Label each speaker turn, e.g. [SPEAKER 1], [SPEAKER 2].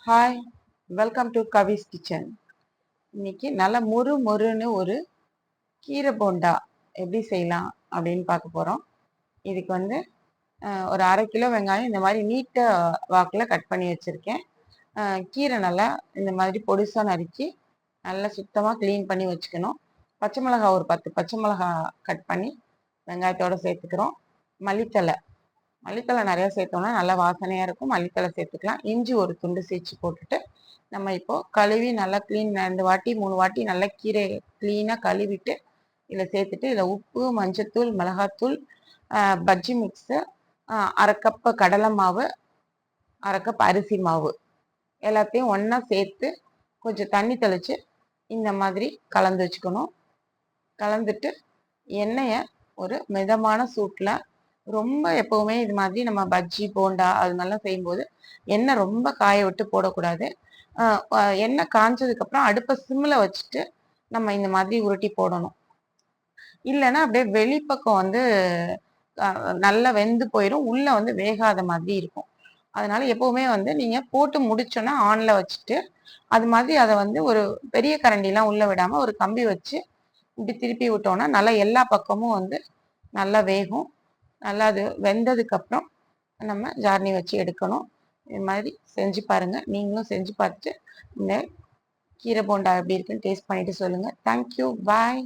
[SPEAKER 1] Hi, welcome to Swiss kitchen. இன்னைக்கு நல்ல மொறு மொறுன்னு ஒரு கீரை போண்டா எப்படி செய்யலாம் அப்படின்னு பார்க்க போகிறோம். இதுக்கு வந்து ஒரு 1/2 கிலோ வெங்காயம் இந்த மாதிரி நீட்ட வாக்கில் கட் பண்ணி வச்சுருக்கேன். கீரை நல்லா இந்த மாதிரி பொடிசாக நறுக்கி நல்லா சுத்தமாக க்ளீன் பண்ணி வச்சுக்கணும். பச்சை மிளகா ஒரு 10 பச்சை மிளகா கட் பண்ணி வெங்காயத்தோடு சேர்த்துக்கிறோம். மல்லித்தலை மல்லித்தலை நிறையா சேர்த்தோம்னா நல்லா வாசனையாக இருக்கும். மல்லித்தலை சேர்த்துக்கலாம். இஞ்சி ஒரு துண்டு சீச்சு போட்டுட்டு நம்ம இப்போது கழுவி நல்லா க்ளீன் 2 வாட்டி 3 வாட்டி நல்லா கீரை க்ளீனாக கழுவிட்டு இதில் சேர்த்துட்டு இதில் உப்பு, மஞ்சத்தூள், மிளகாத்தூள், பஜ்ஜி மிக்ஸு, 1/2 கப்பு கடலை மாவு, 1/2 கப் அரிசி மாவு எல்லாத்தையும் ஒன்றா சேர்த்து கொஞ்சம் தண்ணி தெளித்து இந்த மாதிரி கலந்து வச்சுக்கணும். கலந்துட்டு எண்ணெயை ஒரு மிதமான சூட்டில், ரொம்ப எப்போவுமே இது மாதிரி நம்ம பஜ்ஜி போண்டா அது மாதிரிலாம் செய்யும்போது எண்ணெய் ரொம்ப காய விட்டு போடக்கூடாது. எண்ணெய் காஞ்சதுக்கப்புறம் அடுப்பை சிம்மில் வச்சுட்டு நம்ம இந்த மாதிரி உருட்டி போடணும். இல்லைன்னா அப்படியே வெளிப்பக்கம் வந்து நல்லா வெந்து போயிடும், உள்ளே வந்து வேகாத மாதிரி இருக்கும். அதனால எப்போவுமே வந்து நீங்கள் போட்டு முடிச்சோன்னா ஆனில் வச்சுட்டு அது மாதிரி அதை வந்து ஒரு பெரிய கரண்டிலாம் உள்ளே விடாமல் ஒரு கம்பி வச்சு இப்படி திருப்பி விட்டோம்னா நல்லா எல்லா பக்கமும் வந்து நல்லா வேகும். நல்லா அது வெந்ததுக்கப்புறம் நம்ம ஜார்னி வச்சு எடுக்கணும். இது மாதிரி செஞ்சு பாருங்கள். நீங்களும் செஞ்சு பார்த்துட்டு இந்த கீரை போண்டா எப்படி இருக்குன்னு டேஸ்ட் பண்ணிவிட்டு சொல்லுங்கள். தேங்க்யூ, பாய்.